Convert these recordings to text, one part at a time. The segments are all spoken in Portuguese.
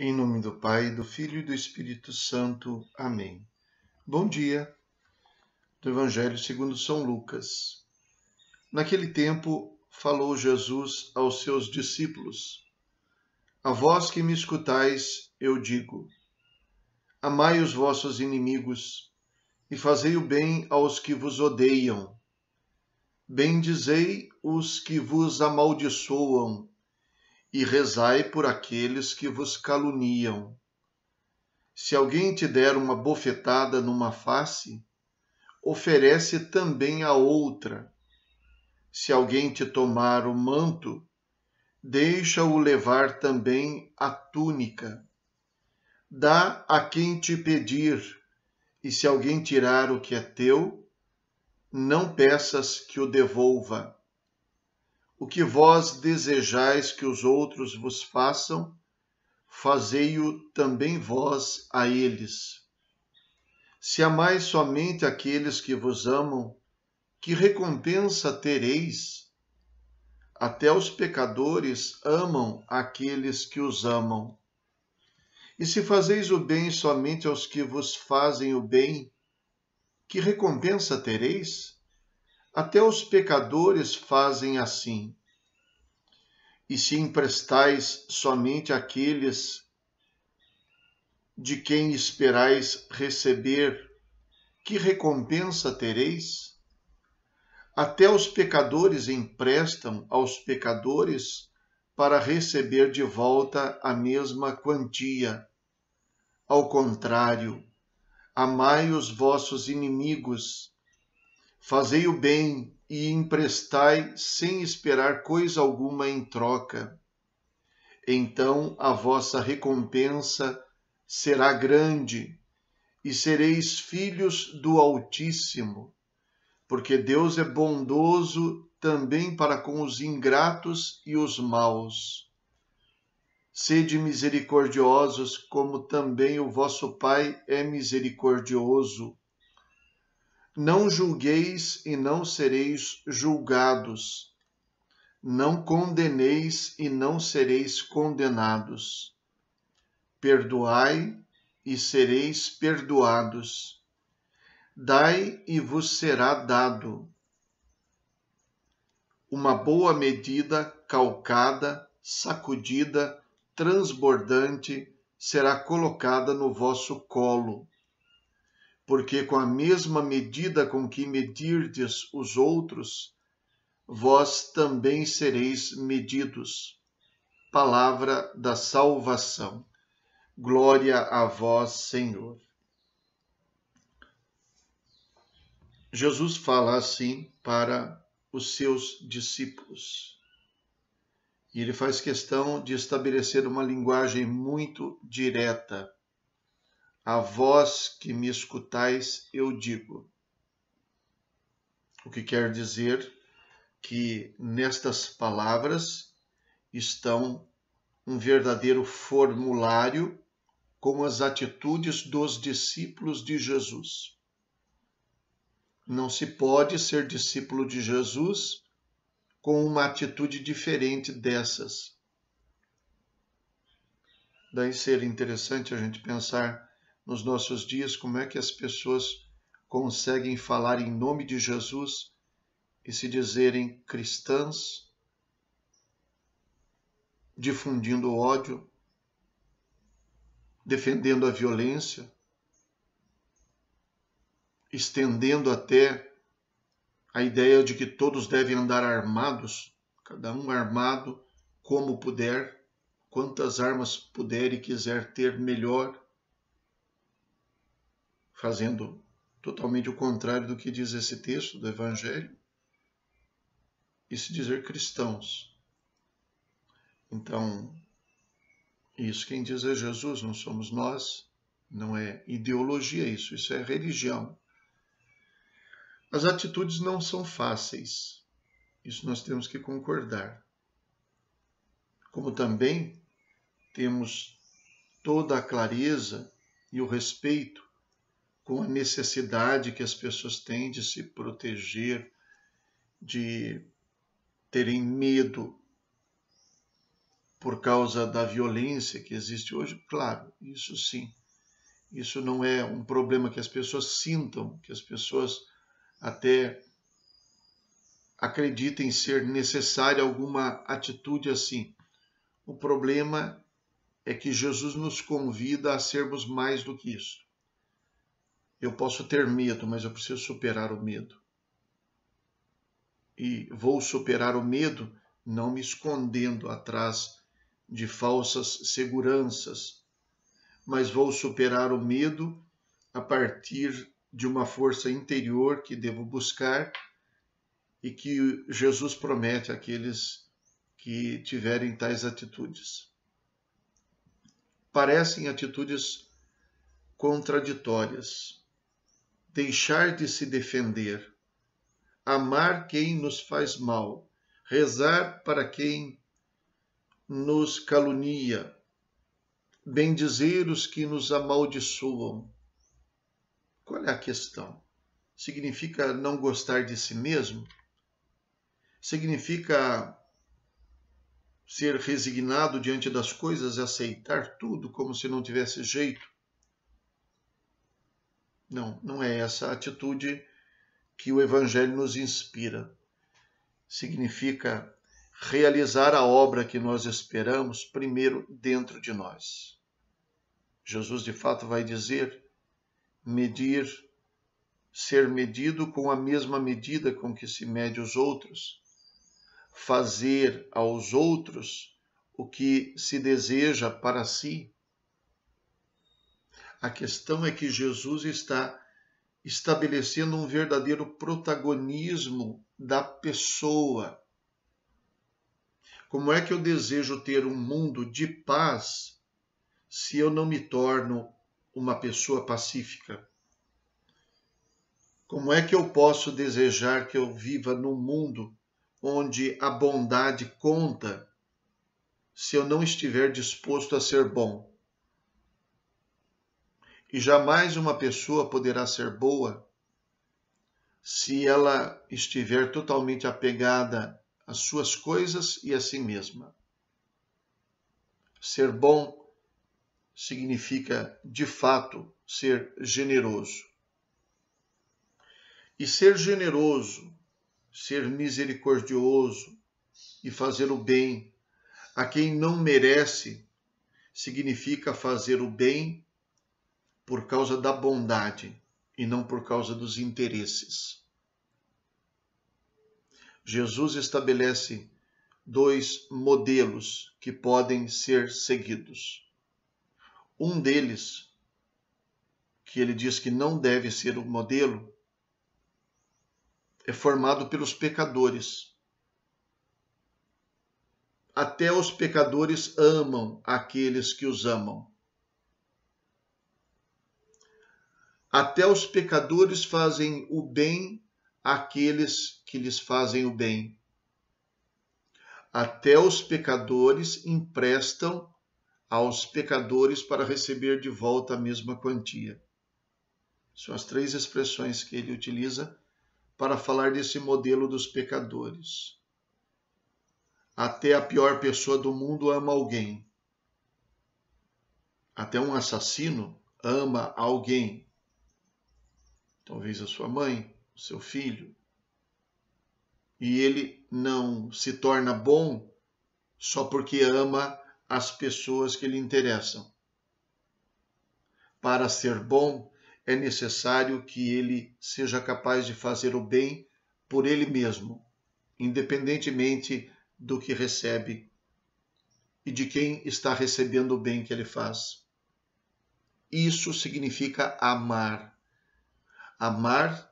Em nome do Pai, do Filho e do Espírito Santo. Amém. Bom dia, do Evangelho segundo São Lucas. Naquele tempo, falou Jesus aos seus discípulos: A vós que me escutais, eu digo: amai os vossos inimigos e fazei o bem aos que vos odeiam. Bendizei os que vos amaldiçoam e rezai por aqueles que vos caluniam. Se alguém te der uma bofetada numa face, oferece também a outra. Se alguém te tomar o manto, deixa-o levar também a túnica. Dá a quem te pedir, e se alguém tirar o que é teu, não peças que o devolva. O que vós desejais que os outros vos façam, fazei-o também vós a eles. Se amais somente aqueles que vos amam, que recompensa tereis? Até os pecadores amam aqueles que os amam. E se fazeis o bem somente aos que vos fazem o bem, que recompensa tereis? Até os pecadores fazem assim. E se emprestais somente àqueles de quem esperais receber, que recompensa tereis? Até os pecadores emprestam aos pecadores para receber de volta a mesma quantia. Ao contrário, amai os vossos inimigos, fazei o bem e emprestai sem esperar coisa alguma em troca. Então a vossa recompensa será grande e sereis filhos do Altíssimo, porque Deus é bondoso também para com os ingratos e os maus. Sede misericordiosos, como também o vosso Pai é misericordioso. Não julgueis e não sereis julgados. Não condeneis e não sereis condenados. Perdoai e sereis perdoados. Dai e vos será dado. Uma boa medida, calcada, sacudida, transbordante, será colocada no vosso colo. Porque com a mesma medida com que medirdes os outros, vós também sereis medidos. Palavra da salvação. Glória a vós, Senhor. Jesus fala assim para os seus discípulos. E ele faz questão de estabelecer uma linguagem muito direta. A vós que me escutais, eu digo. O que quer dizer que nestas palavras estão um verdadeiro formulário com as atitudes dos discípulos de Jesus. Não se pode ser discípulo de Jesus com uma atitude diferente dessas. Daí seria interessante a gente pensar nos nossos dias como é que as pessoas conseguem falar em nome de Jesus e se dizerem cristãs, difundindo o ódio, defendendo a violência, estendendo até a ideia de que todos devem andar armados, cada um armado como puder, quantas armas puder e quiser ter, melhor, fazendo totalmente o contrário do que diz esse texto do Evangelho, e se dizer cristãos. Então, isso quem diz é Jesus, não somos nós, não é ideologia isso é religião. As atitudes não são fáceis, isso nós temos que concordar. Como também temos toda a clareza e o respeito com a necessidade que as pessoas têm de se proteger, de terem medo por causa da violência que existe hoje, claro, isso sim. Isso não é um problema que as pessoas sintam, que as pessoas até acreditem ser necessária alguma atitude assim. O problema é que Jesus nos convida a sermos mais do que isso. Eu posso ter medo, mas eu preciso superar o medo. E vou superar o medo não me escondendo atrás de falsas seguranças, mas vou superar o medo a partir de uma força interior que devo buscar e que Jesus promete àqueles que tiverem tais atitudes. Parecem atitudes contraditórias. Deixar de se defender, amar quem nos faz mal, rezar para quem nos calunia, bendizer os que nos amaldiçoam. Qual é a questão? Significa não gostar de si mesmo? Significa ser resignado diante das coisas e aceitar tudo como se não tivesse jeito? Não, não é essa a atitude que o Evangelho nos inspira. Significa realizar a obra que nós esperamos primeiro dentro de nós. Jesus de fato vai dizer, medir, ser medido com a mesma medida com que se mede os outros, fazer aos outros o que se deseja para si. A questão é que Jesus está estabelecendo um verdadeiro protagonismo da pessoa. Como é que eu desejo ter um mundo de paz se eu não me torno uma pessoa pacífica? Como é que eu posso desejar que eu viva num mundo onde a bondade conta se eu não estiver disposto a ser bom? E jamais uma pessoa poderá ser boa se ela estiver totalmente apegada às suas coisas e a si mesma. Ser bom significa, de fato, ser generoso. E ser generoso, ser misericordioso e fazer o bem a quem não merece, significa fazer o bem por causa da bondade e não por causa dos interesses. Jesus estabelece dois modelos que podem ser seguidos. Um deles, que ele diz que não deve ser o modelo, é formado pelos pecadores. Até os pecadores amam aqueles que os amam. Até os pecadores fazem o bem àqueles que lhes fazem o bem. Até os pecadores emprestam aos pecadores para receber de volta a mesma quantia. São as três expressões que ele utiliza para falar desse modelo dos pecadores. Até a pior pessoa do mundo ama alguém. Até um assassino ama alguém. Talvez a sua mãe, o seu filho. E ele não se torna bom só porque ama as pessoas que lhe interessam. Para ser bom, é necessário que ele seja capaz de fazer o bem por ele mesmo, independentemente do que recebe e de quem está recebendo o bem que ele faz. Isso significa amar. Amar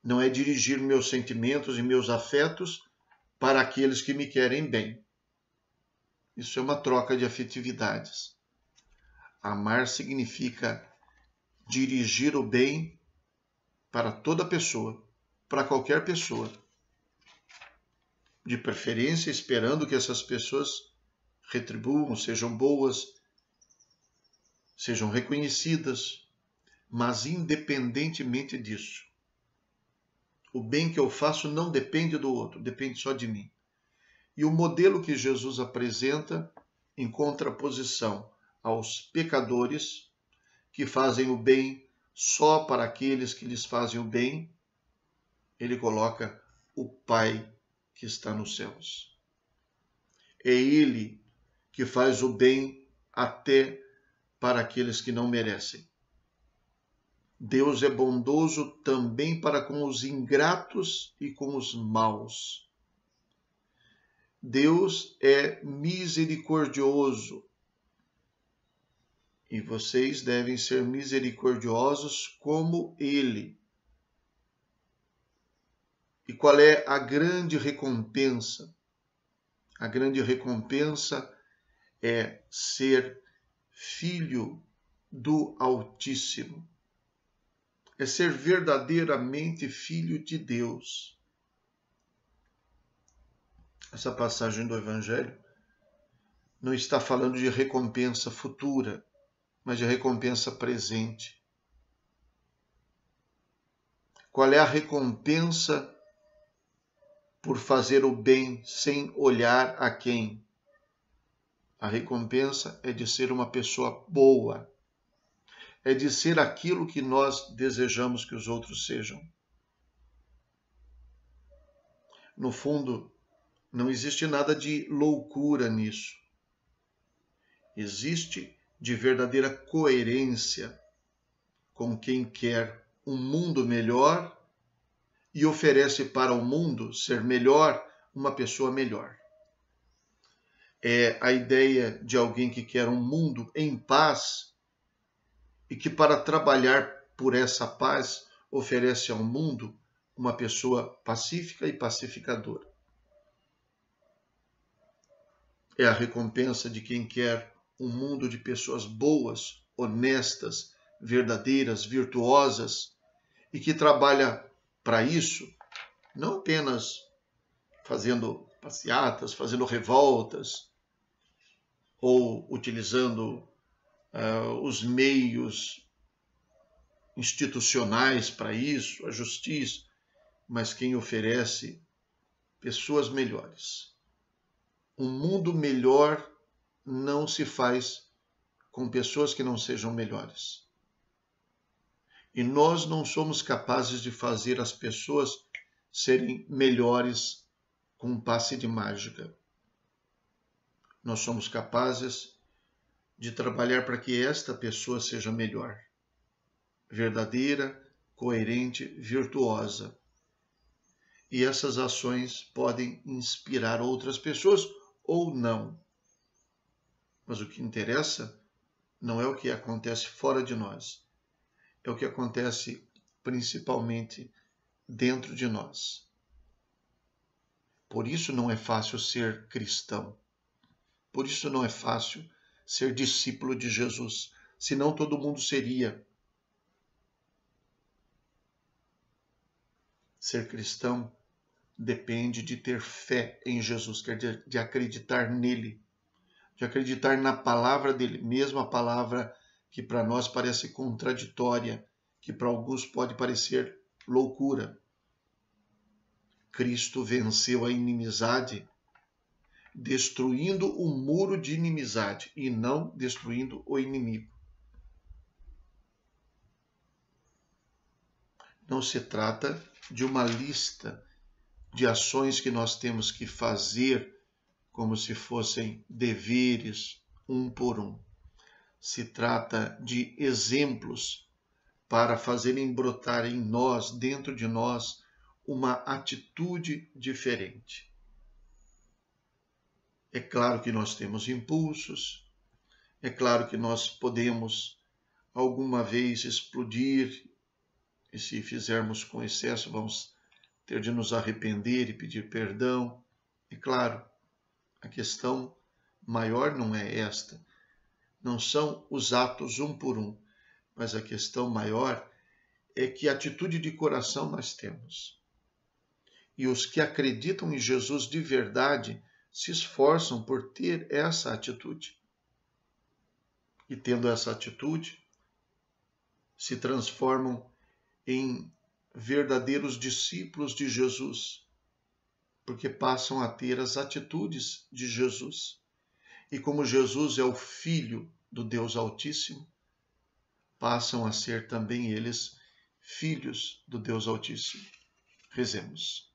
não é dirigir meus sentimentos e meus afetos para aqueles que me querem bem. Isso é uma troca de afetividades. Amar significa dirigir o bem para toda pessoa, para qualquer pessoa. De preferência, esperando que essas pessoas retribuam, sejam boas, sejam reconhecidas, mas independentemente disso, o bem que eu faço não depende do outro, depende só de mim. E o modelo que Jesus apresenta em contraposição aos pecadores que fazem o bem só para aqueles que lhes fazem o bem, ele coloca o Pai que está nos céus. É ele que faz o bem até para aqueles que não merecem. Deus é bondoso também para com os ingratos e com os maus. Deus é misericordioso. E vocês devem ser misericordiosos como Ele. E qual é a grande recompensa? A grande recompensa é ser filho do Altíssimo. É ser verdadeiramente filho de Deus. Essa passagem do Evangelho não está falando de recompensa futura, mas de recompensa presente. Qual é a recompensa por fazer o bem sem olhar a quem? A recompensa é de ser uma pessoa boa, é de ser aquilo que nós desejamos que os outros sejam. No fundo, não existe nada de loucura nisso. Existe de verdadeira coerência com quem quer um mundo melhor e oferece para o mundo ser melhor uma pessoa melhor. É a ideia de alguém que quer um mundo em paz e que, para trabalhar por essa paz, oferece ao mundo uma pessoa pacífica e pacificadora. É a recompensa de quem quer um mundo de pessoas boas, honestas, verdadeiras, virtuosas e que trabalha para isso, não apenas fazendo passeatas, fazendo revoltas ou utilizando os meios institucionais para isso, a justiça, mas quem oferece pessoas melhores. Um mundo melhor não se faz com pessoas que não sejam melhores. E nós não somos capazes de fazer as pessoas serem melhores com um passe de mágica. Nós somos capazes de trabalhar para que esta pessoa seja melhor, verdadeira, coerente, virtuosa. E essas ações podem inspirar outras pessoas ou não. Mas o que interessa não é o que acontece fora de nós, é o que acontece principalmente dentro de nós. Por isso não é fácil ser cristão. Por isso não é fácil ser discípulo de Jesus, senão todo mundo seria. Ser cristão depende de ter fé em Jesus, quer dizer, de acreditar nele, de acreditar na palavra dele, mesmo a palavra que para nós parece contraditória, que para alguns pode parecer loucura. Cristo venceu a inimizade destruindo o muro de inimizade e não destruindo o inimigo. Não se trata de uma lista de ações que nós temos que fazer como se fossem deveres, um por um. Se trata de exemplos para fazerem brotar em nós, dentro de nós, uma atitude diferente. É claro que nós temos impulsos, é claro que nós podemos alguma vez explodir, e se fizermos com excesso, vamos ter de nos arrepender e pedir perdão. É claro, a questão maior não é esta, não são os atos um por um, mas a questão maior é que atitude de coração nós temos. E os que acreditam em Jesus de verdade se esforçam por ter essa atitude. E tendo essa atitude, se transformam em verdadeiros discípulos de Jesus, porque passam a ter as atitudes de Jesus. e como Jesus é o Filho do Deus Altíssimo, passam a ser também eles filhos do Deus Altíssimo. Rezemos.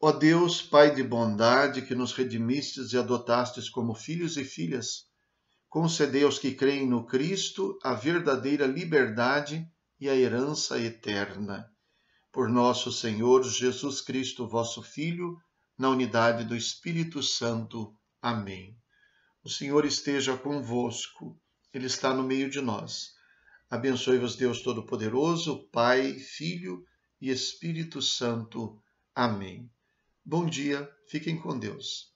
Ó Deus, Pai de bondade, que nos redimistes e adotastes como filhos e filhas, concedei aos que creem no Cristo a verdadeira liberdade e a herança eterna. Por nosso Senhor Jesus Cristo, vosso Filho, na unidade do Espírito Santo. Amém. O Senhor esteja convosco, Ele está no meio de nós. Abençoe-vos Deus Todo-Poderoso, Pai, Filho e Espírito Santo. Amém. Bom dia, fiquem com Deus.